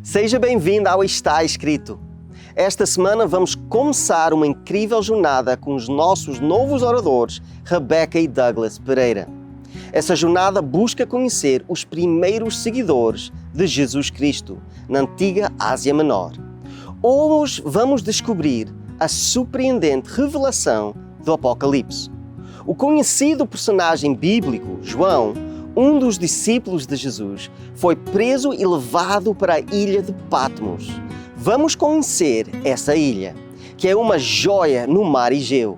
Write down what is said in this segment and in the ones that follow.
Seja bem-vindo ao Está Escrito. Esta semana vamos começar uma incrível jornada com os nossos novos oradores, Rebeca e Douglas Pereira. Essa jornada busca conhecer os primeiros seguidores de Jesus Cristo na antiga Ásia Menor. Hoje vamos descobrir a surpreendente revelação do Apocalipse. O conhecido personagem bíblico, João, um dos discípulos de Jesus, foi preso e levado para a ilha de Patmos. Vamos conhecer essa ilha, que é uma joia no mar Egeu,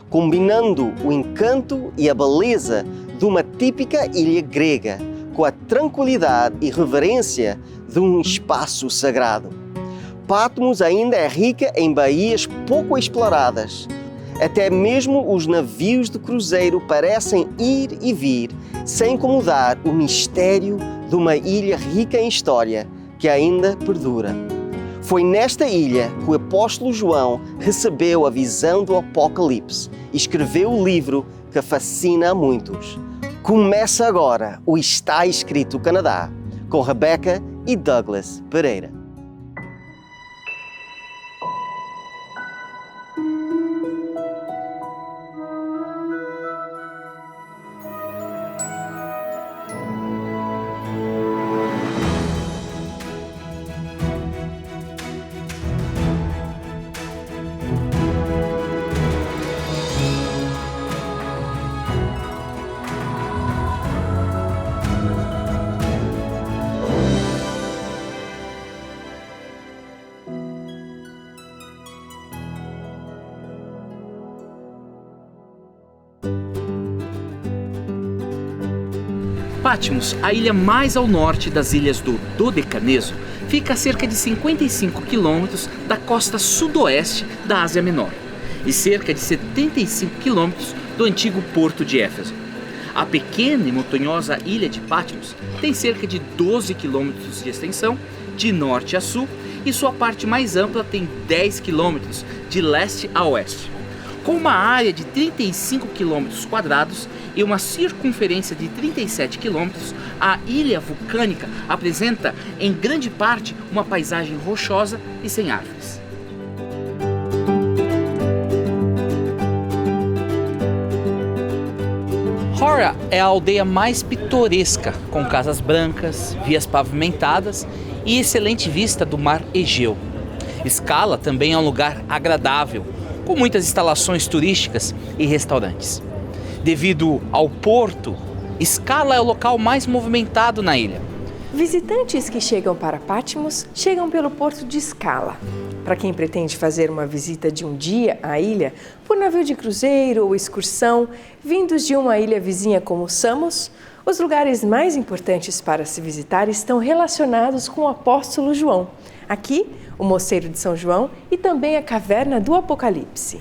combinando o encanto e a beleza de uma típica ilha grega com a tranquilidade e reverência de um espaço sagrado. Patmos ainda é rica em baías pouco exploradas. Até mesmo os navios de cruzeiro parecem ir e vir sem incomodar o mistério de uma ilha rica em história que ainda perdura. Foi nesta ilha que o apóstolo João recebeu a visão do Apocalipse e escreveu o livro que fascina a muitos. Começa agora o Está Escrito Canadá, com Rebeca e Douglas Pereira. Patmos, a ilha mais ao norte das ilhas do Dodecaneso, fica a cerca de 55 quilômetros da costa sudoeste da Ásia Menor e cerca de 75 quilômetros do antigo porto de Éfeso. A pequena e montanhosa ilha de Patmos tem cerca de 12 quilômetros de extensão de norte a sul e sua parte mais ampla tem 10 quilômetros de leste a oeste. Com uma área de 35 quilômetros quadrados e uma circunferência de 37 quilômetros, a ilha vulcânica apresenta, em grande parte, uma paisagem rochosa e sem árvores. Hora é a aldeia mais pitoresca, com casas brancas, vias pavimentadas e excelente vista do mar Egeu. Scala também é um lugar agradável, com muitas instalações turísticas e restaurantes. Devido ao porto, Scala é o local mais movimentado na ilha. Visitantes que chegam para Patmos chegam pelo porto de Scala. Para quem pretende fazer uma visita de um dia à ilha, por navio de cruzeiro ou excursão, vindos de uma ilha vizinha como Samos, os lugares mais importantes para se visitar estão relacionados com o apóstolo João. Aqui, o Mosteiro de São João e também a Caverna do Apocalipse.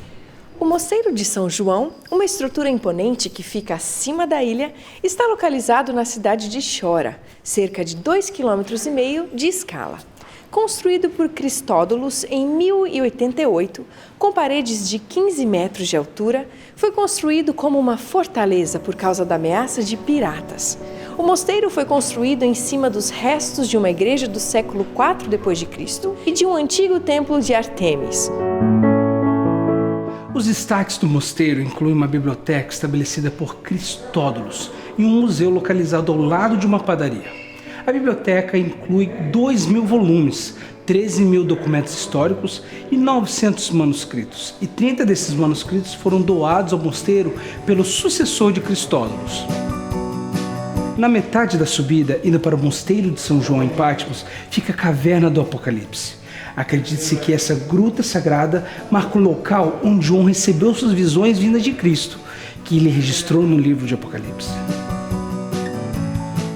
O Mosteiro de São João, uma estrutura imponente que fica acima da ilha, está localizado na cidade de Chora, cerca de 2,5 km de Scala. Construído por Cristódolos em 1088, com paredes de 15 metros de altura, foi construído como uma fortaleza por causa da ameaça de piratas. O mosteiro foi construído em cima dos restos de uma igreja do século IV d.C. e de um antigo templo de Ártemis. Os destaques do mosteiro incluem uma biblioteca estabelecida por Cristódolos e um museu localizado ao lado de uma padaria. A biblioteca inclui 2.000 volumes, 13.000 documentos históricos e 900 manuscritos. E 30 desses manuscritos foram doados ao mosteiro pelo sucessor de Cristódolos. Na metade da subida, indo para o Mosteiro de São João em Patmos, fica a Caverna do Apocalipse. Acredite-se que essa gruta sagrada marca o local onde João recebeu suas visões vindas de Cristo, que ele registrou no livro de Apocalipse.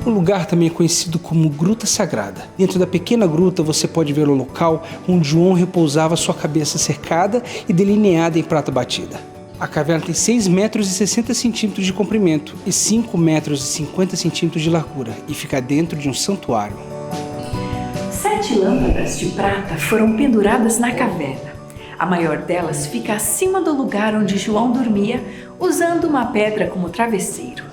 O lugar também é conhecido como Gruta Sagrada. Dentro da pequena gruta você pode ver o local onde João repousava sua cabeça cercada e delineada em prata batida. A caverna tem 6,60 metros de comprimento e 5,50 metros de largura e fica dentro de um santuário. 7 lâmpadas de prata foram penduradas na caverna. A maior delas fica acima do lugar onde João dormia, usando uma pedra como travesseiro.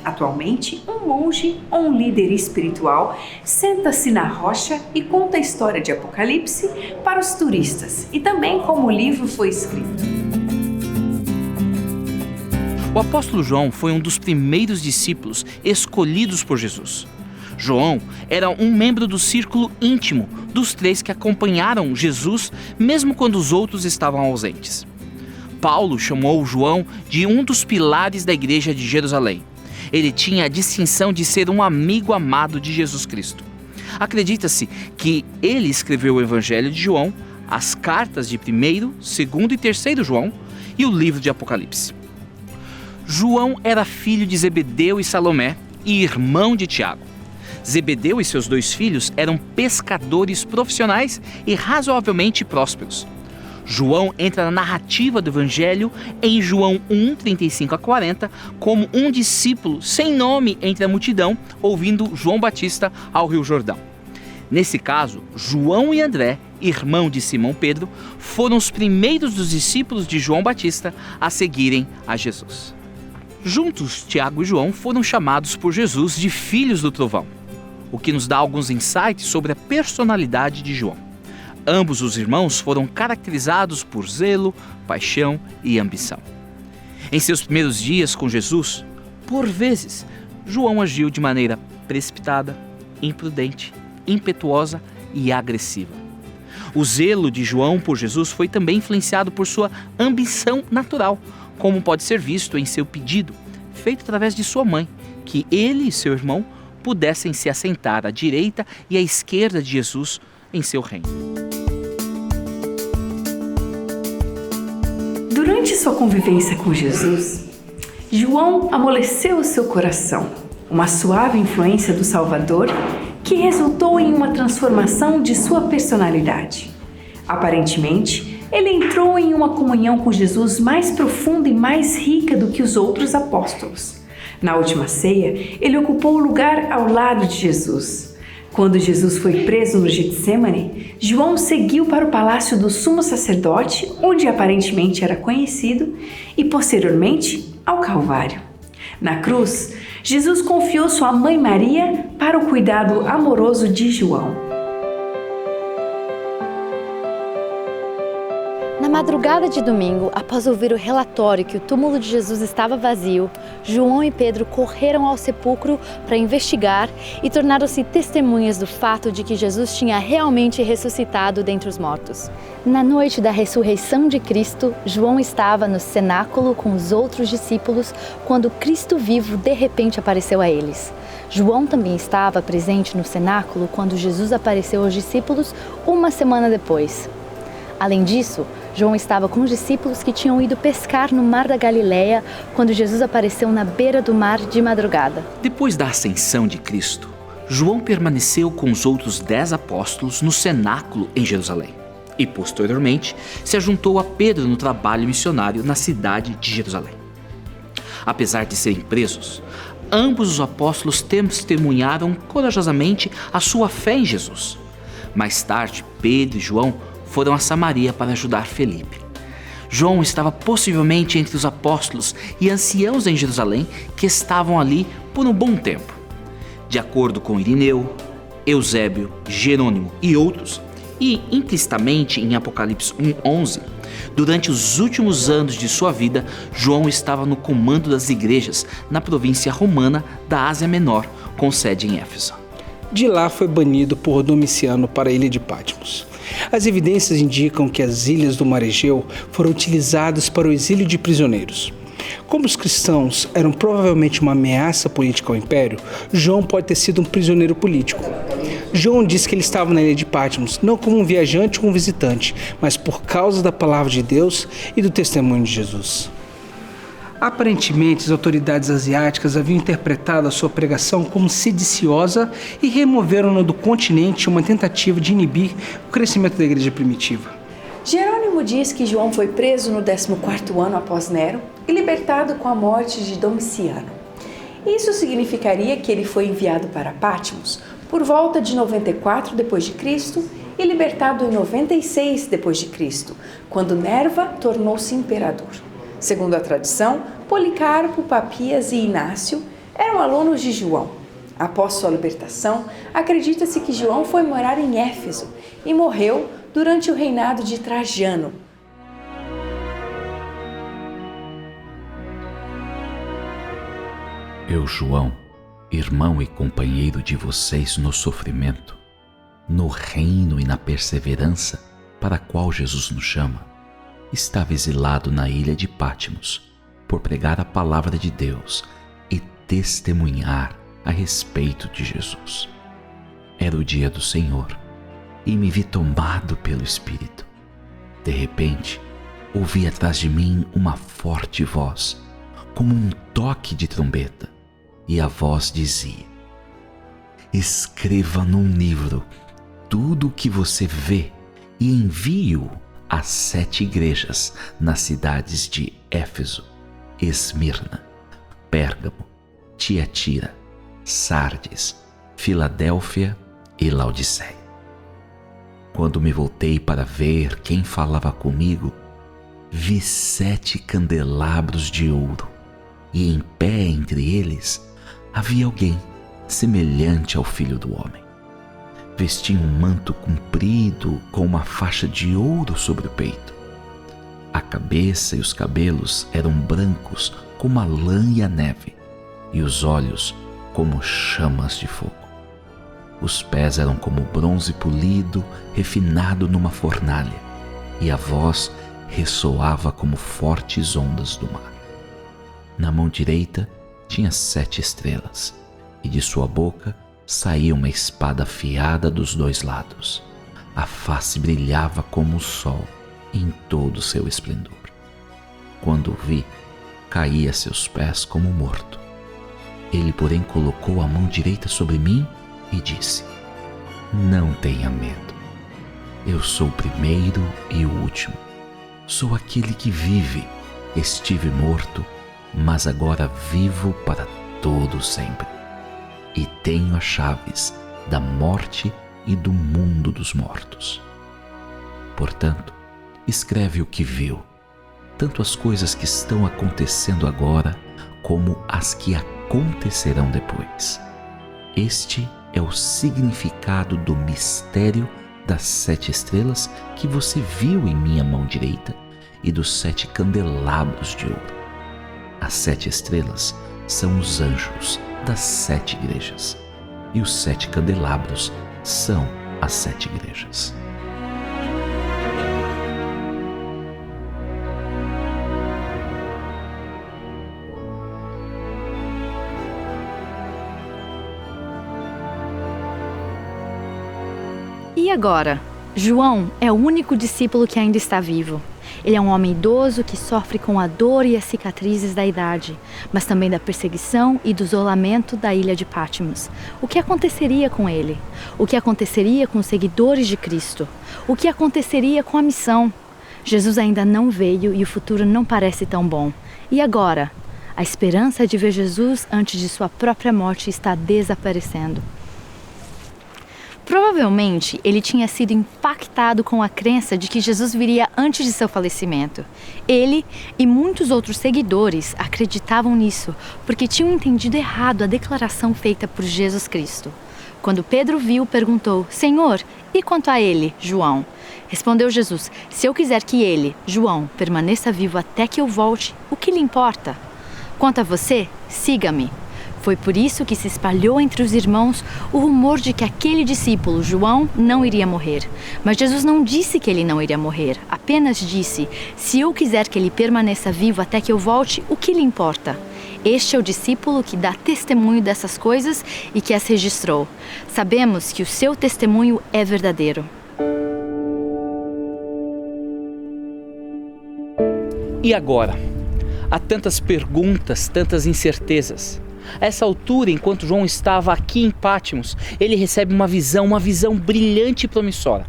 Atualmente, um monge ou um líder espiritual senta-se na rocha e conta a história de Apocalipse para os turistas e também como o livro foi escrito. O apóstolo João foi um dos primeiros discípulos escolhidos por Jesus. João era um membro do círculo íntimo dos 3 que acompanharam Jesus, mesmo quando os outros estavam ausentes. Paulo chamou João de um dos pilares da igreja de Jerusalém. Ele tinha a distinção de ser um amigo amado de Jesus Cristo. Acredita-se que ele escreveu o Evangelho de João, as cartas de 1º, 2º e 3º João e o livro de Apocalipse. João era filho de Zebedeu e Salomé e irmão de Tiago. Zebedeu e seus 2 filhos eram pescadores profissionais e razoavelmente prósperos. João entra na narrativa do Evangelho em João 1, 35 a 40, como um discípulo sem nome entre a multidão, ouvindo João Batista ao Rio Jordão. Nesse caso, João e André, irmão de Simão Pedro, foram os primeiros dos discípulos de João Batista a seguirem a Jesus. Juntos, Tiago e João foram chamados por Jesus de filhos do trovão, o que nos dá alguns insights sobre a personalidade de João. Ambos os irmãos foram caracterizados por zelo, paixão e ambição. Em seus primeiros dias com Jesus, por vezes, João agiu de maneira precipitada, imprudente, impetuosa e agressiva. O zelo de João por Jesus foi também influenciado por sua ambição natural, como pode ser visto em seu pedido, feito através de sua mãe, que ele e seu irmão pudessem se assentar à direita e à esquerda de Jesus em seu reino. Durante sua convivência com Jesus, João amoleceu o seu coração, uma suave influência do Salvador que resultou em uma transformação de sua personalidade. Aparentemente, ele entrou em uma comunhão com Jesus mais profunda e mais rica do que os outros apóstolos. Na última ceia, ele ocupou o lugar ao lado de Jesus. Quando Jesus foi preso no Getsemane, João seguiu para o palácio do sumo sacerdote, onde aparentemente era conhecido, e posteriormente ao Calvário. Na cruz, Jesus confiou sua mãe Maria para o cuidado amoroso de João. Na madrugada de domingo, após ouvir o relatório que o túmulo de Jesus estava vazio, João e Pedro correram ao sepulcro para investigar e tornaram-se testemunhas do fato de que Jesus tinha realmente ressuscitado dentre os mortos. Na noite da ressurreição de Cristo, João estava no cenáculo com os outros discípulos quando Cristo vivo de repente apareceu a eles. João também estava presente no cenáculo quando Jesus apareceu aos discípulos uma semana depois. Além disso, João estava com os discípulos que tinham ido pescar no Mar da Galileia quando Jesus apareceu na beira do mar de madrugada. Depois da ascensão de Cristo, João permaneceu com os outros 10 apóstolos no cenáculo em Jerusalém e, posteriormente, se juntou a Pedro no trabalho missionário na cidade de Jerusalém. Apesar de serem presos, ambos os apóstolos testemunharam corajosamente a sua fé em Jesus. Mais tarde, Pedro e João foram a Samaria para ajudar Felipe. João estava possivelmente entre os apóstolos e anciãos em Jerusalém que estavam ali por um bom tempo. De acordo com Irineu, Eusébio, Jerônimo e outros, e implicitamente em Apocalipse 1:11, durante os últimos anos de sua vida, João estava no comando das igrejas na província romana da Ásia Menor, com sede em Éfeso. De lá foi banido por Domiciano para a ilha de Patmos. As evidências indicam que as ilhas do Mar Egeu foram utilizadas para o exílio de prisioneiros. Como os cristãos eram provavelmente uma ameaça política ao império, João pode ter sido um prisioneiro político. João diz que ele estava na ilha de Patmos, não como um viajante ou um visitante, mas por causa da palavra de Deus e do testemunho de Jesus. Aparentemente, as autoridades asiáticas haviam interpretado a sua pregação como sediciosa e removeram-na do continente em uma tentativa de inibir o crescimento da igreja primitiva. Jerônimo diz que João foi preso no 14º ano após Nero e libertado com a morte de Domiciano. Isso significaria que ele foi enviado para Patmos por volta de 94 d.C. e libertado em 96 d.C., quando Nerva tornou-se imperador. Segundo a tradição, Policarpo, Papias e Inácio Eram alunos de João. Após sua libertação, acredita-se que João foi morar em Éfeso e morreu durante o reinado de Trajano. Eu, João, irmão e companheiro de vocês no sofrimento, no reino e na perseverança para a qual Jesus nos chama, estava exilado na ilha de Pátimos por pregar a palavra de Deus e testemunhar a respeito de Jesus. Era o dia do Senhor e me vi tomado pelo Espírito. De repente, ouvi atrás de mim uma forte voz, como um toque de trombeta, e a voz dizia: escreva num livro tudo o que você vê e envie-o às 7 igrejas nas cidades de Éfeso, Esmirna, Pérgamo, Tiatira, Sardes, Filadélfia e Laodiceia. Quando me voltei para ver quem falava comigo, vi 7 candelabros de ouro, e em pé entre eles havia alguém semelhante ao Filho do Homem. Vestia um manto comprido com uma faixa de ouro sobre o peito. A cabeça e os cabelos eram brancos como a lã e a neve, e os olhos como chamas de fogo. Os pés eram como bronze polido, refinado numa fornalha, e a voz ressoava como fortes ondas do mar. Na mão direita tinha 7 estrelas, e de sua boca saía uma espada afiada dos 2 lados. A face brilhava como o sol em todo o seu esplendor. Quando o vi, caí a seus pés como morto. Ele, porém, colocou a mão direita sobre mim e disse: não tenha medo. Eu sou o primeiro e o último. Sou aquele que vive. Estive morto, mas agora vivo para todo sempre. E tenho as chaves da morte e do mundo dos mortos. Portanto, escreve o que viu, tanto as coisas que estão acontecendo agora, como as que acontecerão depois. Este é o significado do mistério das 7 estrelas que você viu em minha mão direita e dos 7 candelabros de ouro. As 7 estrelas são os anjos das 7 igrejas, e os 7 candelabros são as 7 igrejas. E agora? João é o único discípulo que ainda está vivo. Ele é um homem idoso que sofre com a dor e as cicatrizes da idade, mas também da perseguição e do isolamento da ilha de Pátimos. O que aconteceria com ele? O que aconteceria com os seguidores de Cristo? O que aconteceria com a missão? Jesus ainda não veio e o futuro não parece tão bom. E agora? A esperança de ver Jesus antes de sua própria morte está desaparecendo. Provavelmente, ele tinha sido impactado com a crença de que Jesus viria antes de seu falecimento. Ele e muitos outros seguidores acreditavam nisso, porque tinham entendido errado a declaração feita por Jesus Cristo. Quando Pedro viu, perguntou: Senhor, e quanto a ele, João? Respondeu Jesus: se eu quiser que ele, João, permaneça vivo até que eu volte, o que lhe importa? Quanto a você, siga-me. Foi por isso que se espalhou entre os irmãos o rumor de que aquele discípulo, João, não iria morrer. Mas Jesus não disse que ele não iria morrer, apenas disse: se eu quiser que ele permaneça vivo até que eu volte, o que lhe importa? Este é o discípulo que dá testemunho dessas coisas e que as registrou. Sabemos que o seu testemunho é verdadeiro. E agora? Há tantas perguntas, tantas incertezas. A essa altura, enquanto João estava aqui em Pátimos, ele recebe uma visão brilhante e promissora.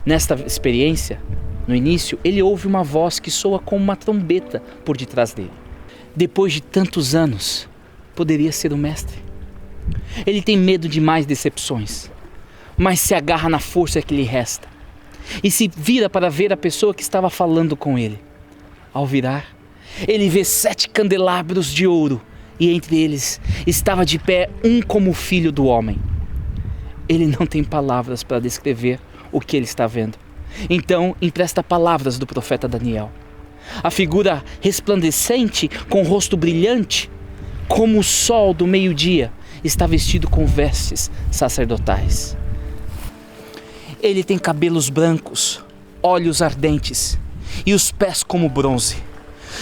Nesta experiência, no início, ele ouve uma voz que soa como uma trombeta por detrás dele. Depois de tantos anos, poderia ser o mestre. Ele tem medo de mais decepções, mas se agarra na força que lhe resta e se vira para ver a pessoa que estava falando com ele. Ao virar, ele vê 7 candelabros de ouro e entre eles estava de pé um como filho do homem. Ele não tem palavras para descrever o que ele está vendo. Então empresta palavras do profeta Daniel. A figura resplandecente, com o rosto brilhante, como o sol do meio-dia, está vestido com vestes sacerdotais. Ele tem cabelos brancos, olhos ardentes e os pés como bronze.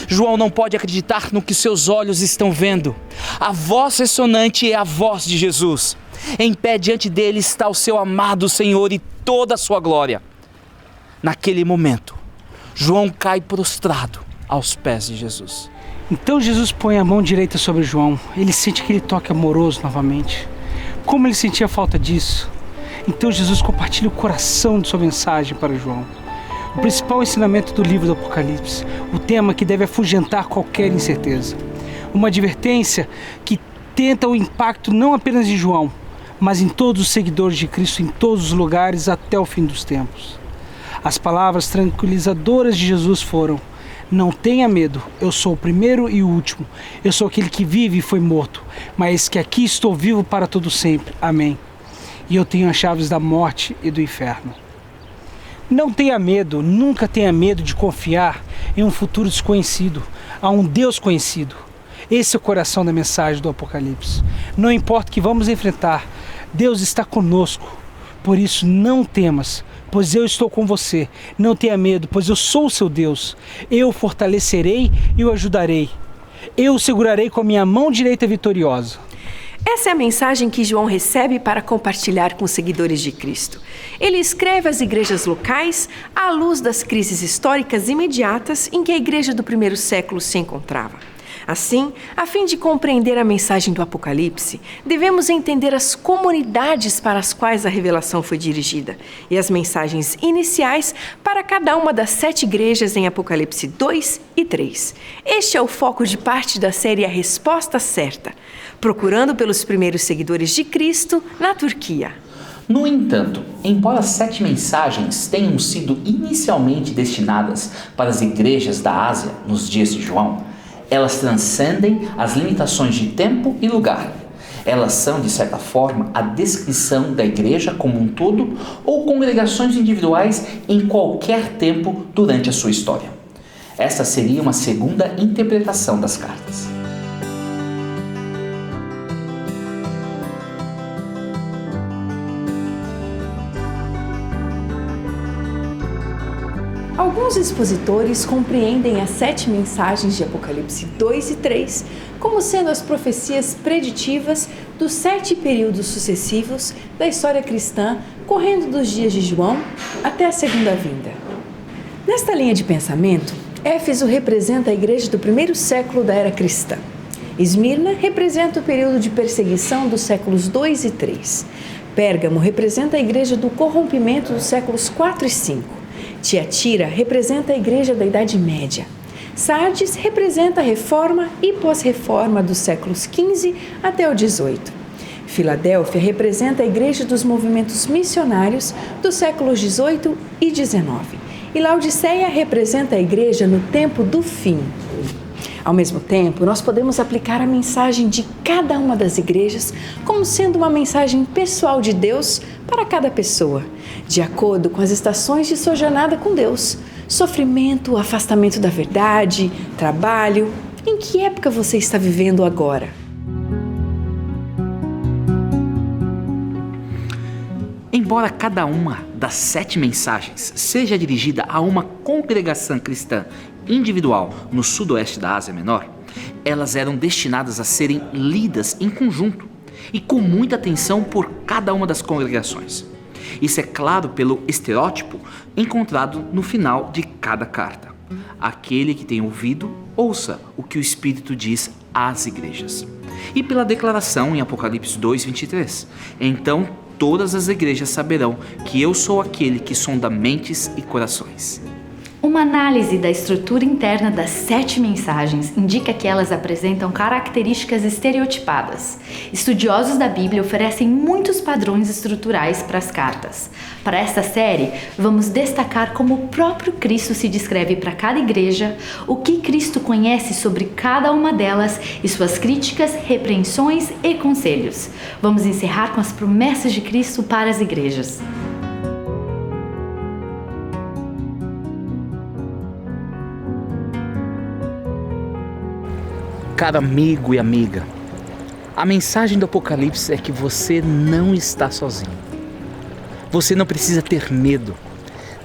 João não pode acreditar no que seus olhos estão vendo. A voz ressonante é a voz de Jesus. Em pé diante dele está o seu amado Senhor e toda a sua glória. Naquele momento, João cai prostrado aos pés de Jesus. Então Jesus põe a mão direita sobre João. Ele sente aquele toque amoroso novamente. Como ele sentia falta disso? Então Jesus compartilha o coração de sua mensagem para João. O principal ensinamento do livro do Apocalipse, o tema que deve afugentar qualquer incerteza. Uma advertência que tenta o impacto não apenas de João, mas em todos os seguidores de Cristo em todos os lugares até o fim dos tempos. As palavras tranquilizadoras de Jesus foram: não tenha medo, eu sou o primeiro e o último. Eu sou aquele que vive e foi morto, mas que aqui estou vivo para todo sempre. Amém. E eu tenho as chaves da morte e do inferno. Não tenha medo, nunca tenha medo de confiar em um futuro desconhecido, a um Deus conhecido. Esse é o coração da mensagem do Apocalipse. Não importa o que vamos enfrentar, Deus está conosco. Por isso não temas, pois eu estou com você. Não tenha medo, pois eu sou o seu Deus. Eu o fortalecerei e o ajudarei. Eu o segurarei com a minha mão direita vitoriosa. Essa é a mensagem que João recebe para compartilhar com os seguidores de Cristo. Ele escreve às igrejas locais à luz das crises históricas imediatas em que a igreja do primeiro século se encontrava. Assim, a fim de compreender a mensagem do Apocalipse, devemos entender as comunidades para as quais a revelação foi dirigida e as mensagens iniciais para cada uma das 7 igrejas em Apocalipse 2 e 3. Este é o foco de parte da série A Resposta Certa, procurando pelos primeiros seguidores de Cristo na Turquia. No entanto, embora as 7 mensagens tenham sido inicialmente destinadas para as igrejas da Ásia nos dias de João, elas transcendem as limitações de tempo e lugar. Elas são, de certa forma, a descrição da igreja como um todo ou congregações individuais em qualquer tempo durante a sua história. Esta seria uma segunda interpretação das cartas. Alguns expositores compreendem as 7 mensagens de Apocalipse 2 e 3 como sendo as profecias preditivas dos 7 períodos sucessivos da história cristã, correndo dos dias de João até a segunda vinda. Nesta linha de pensamento, Éfeso representa a igreja do primeiro século da era cristã. Esmirna representa o período de perseguição dos séculos 2 e 3. Pérgamo representa a igreja do corrompimento dos séculos 4 e 5. Tiatira representa a igreja da Idade Média. Sardes representa a reforma e pós-reforma dos séculos XV até o XVIII. Filadélfia representa a igreja dos movimentos missionários dos séculos XVIII e XIX. E Laodiceia representa a igreja no tempo do fim. Ao mesmo tempo, nós podemos aplicar a mensagem de cada uma das igrejas como sendo uma mensagem pessoal de Deus para cada pessoa, de acordo com as estações de sua jornada com Deus. Sofrimento, afastamento da verdade, trabalho. Em que época você está vivendo agora? Embora cada uma das 7 mensagens seja dirigida a uma congregação cristã individual no sudoeste da Ásia Menor, elas eram destinadas a serem lidas em conjunto e com muita atenção por cada uma das congregações. Isso é claro pelo estereótipo encontrado no final de cada carta. Aquele que tem ouvido, ouça o que o Espírito diz às igrejas. E pela declaração em Apocalipse 2:23. Então todas as igrejas saberão que eu sou aquele que sonda mentes e corações. Uma análise da estrutura interna das 7 mensagens indica que elas apresentam características estereotipadas. Estudiosos da Bíblia oferecem muitos padrões estruturais para as cartas. Para esta série, vamos destacar como o próprio Cristo se descreve para cada igreja, o que Cristo conhece sobre cada uma delas e suas críticas, repreensões e conselhos. Vamos encerrar com as promessas de Cristo para as igrejas. Caro amigo e amiga, a mensagem do Apocalipse é que você não está sozinho. Você não precisa ter medo.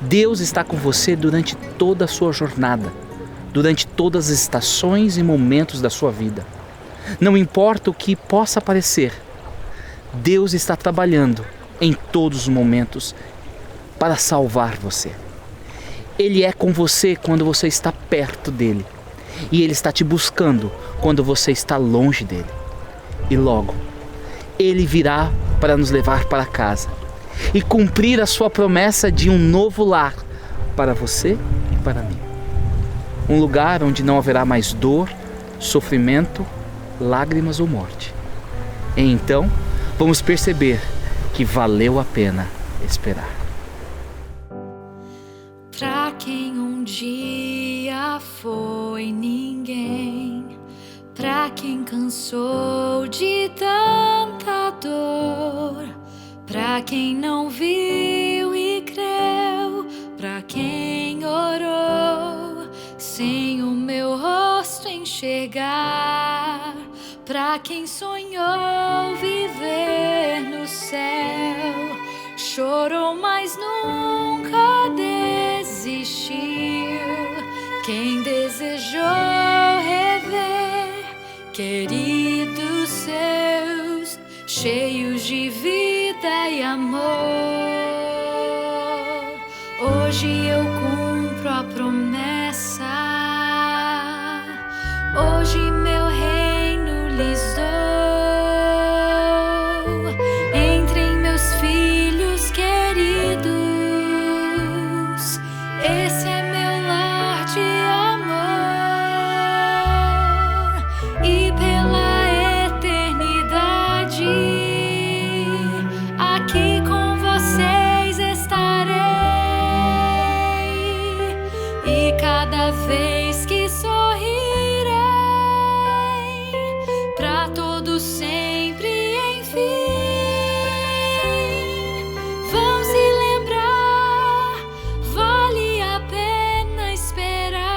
Deus está com você durante toda a sua jornada, durante todas as estações e momentos da sua vida. Não importa o que possa parecer, Deus está trabalhando em todos os momentos para salvar você. Ele é com você quando você está perto dele. E Ele está te buscando quando você está longe dele. E logo, Ele virá para nos levar para casa e cumprir a sua promessa de um novo lar para você e para mim. Um lugar onde não haverá mais dor, sofrimento, lágrimas ou morte. E então, vamos perceber que valeu a pena esperar. Pra quem um dia foi ninguém, pra quem cansou de tanta dor, pra quem não viu e creu, pra quem orou sem o meu rosto enxergar, pra quem sonhou viver no céu, chorou mas nunca desistiu. Quem desejou rever queridos seus, cheios de vida e amor, hoje eu cumpro a promessa. Hoje meu reino lhes dou. Entrem meus filhos queridos, esse é meu lar de amor. E pela eternidade aqui com vocês estarei. E cada vez que sorrirei, pra todos sempre, enfim, vão se lembrar, vale a pena esperar.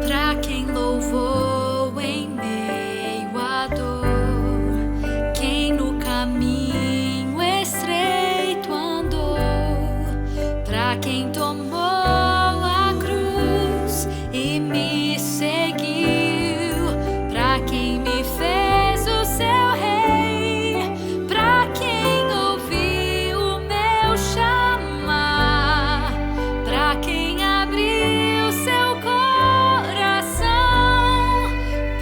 Pra quem louvou em meio à dor, quem no caminho estreito andou, pra quem tomou a cruz e me seguiu, pra quem me fez o seu rei, pra quem ouviu o meu chamar, pra quem abriu seu coração,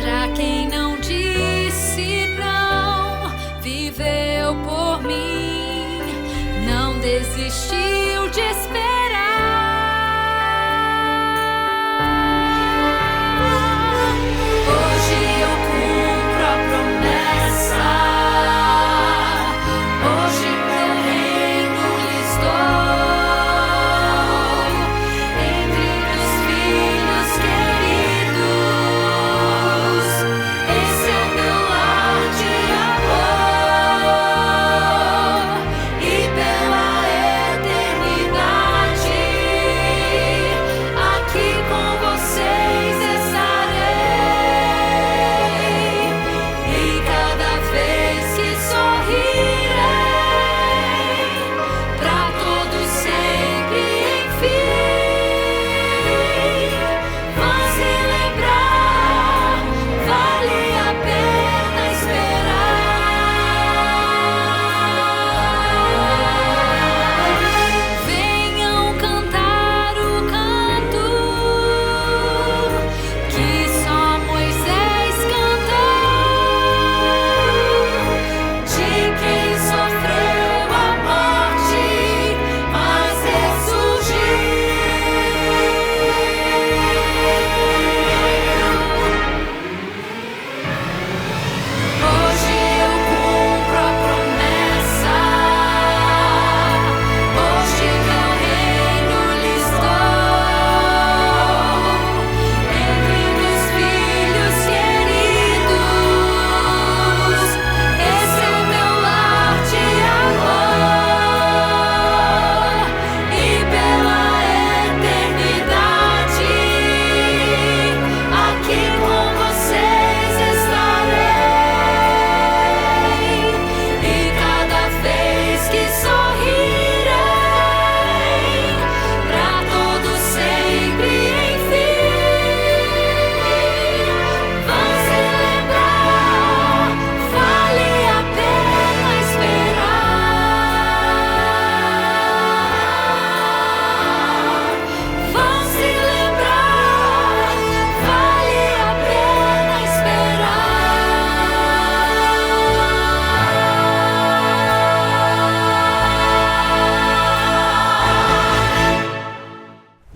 pra quem não disse não, viveu por mim, não desistiu de esperar. Hoje eu cumpro a promessa. Hoje meu reino lhes dou. Entre meus filhos queridos, esse é meu lar de amor. E pela eternidade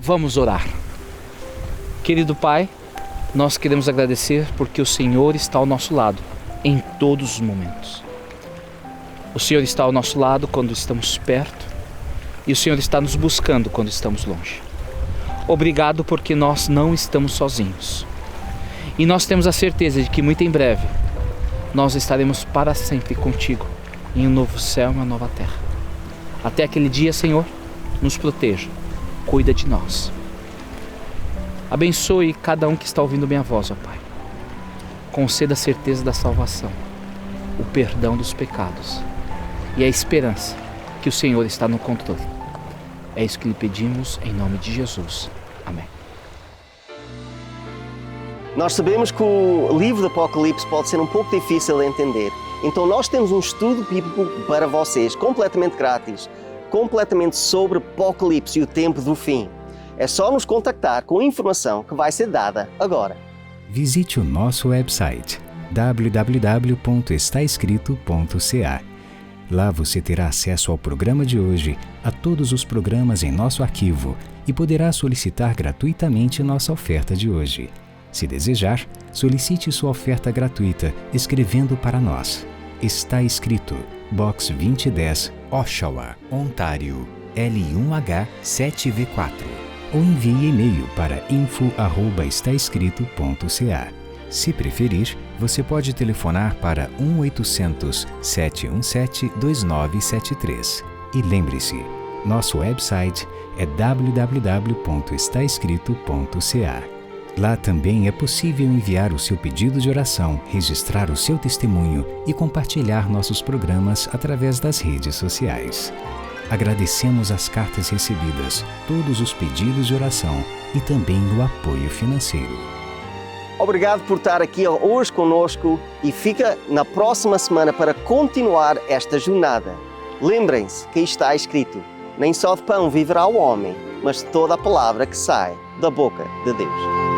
Vamos orar. Querido Pai, nós queremos agradecer porque o Senhor está ao nosso lado em todos os momentos. O Senhor está ao nosso lado quando estamos perto e o Senhor está nos buscando quando estamos longe. Obrigado porque nós não estamos sozinhos. E nós temos a certeza de que muito em breve nós estaremos para sempre contigo em um novo céu e uma nova terra. Até aquele dia, Senhor, nos proteja, cuida de nós. Abençoe cada um que está ouvindo minha voz, ó Pai. Conceda a certeza da salvação, o perdão dos pecados e a esperança que o Senhor está no controle. É isso que lhe pedimos em nome de Jesus. Amém. Nós sabemos que o livro do Apocalipse pode ser um pouco difícil de entender. Então nós temos um estudo bíblico para vocês, completamente grátis, completamente sobre Apocalipse e o tempo do fim. É só nos contactar com a informação que vai ser dada agora. Visite o nosso website www.estaescrito.ca. Lá você terá acesso ao programa de hoje, a todos os programas em nosso arquivo e poderá solicitar gratuitamente nossa oferta de hoje. Se desejar, solicite sua oferta gratuita escrevendo para nós. Está escrito Box 2010, Oshawa, Ontário, L1H 7V4. Ou envie e-mail para info@estaescrito.ca. Se preferir, você pode telefonar para 1-800-717-2973. E lembre-se, nosso website é www.estaescrito.ca. Lá também é possível enviar o seu pedido de oração, registrar o seu testemunho e compartilhar nossos programas através das redes sociais. Agradecemos as cartas recebidas, todos os pedidos de oração e também o apoio financeiro. Obrigado por estar aqui hoje conosco e fica na próxima semana para continuar esta jornada. Lembrem-se que está escrito: nem só de pão viverá o homem, mas de toda a palavra que sai da boca de Deus.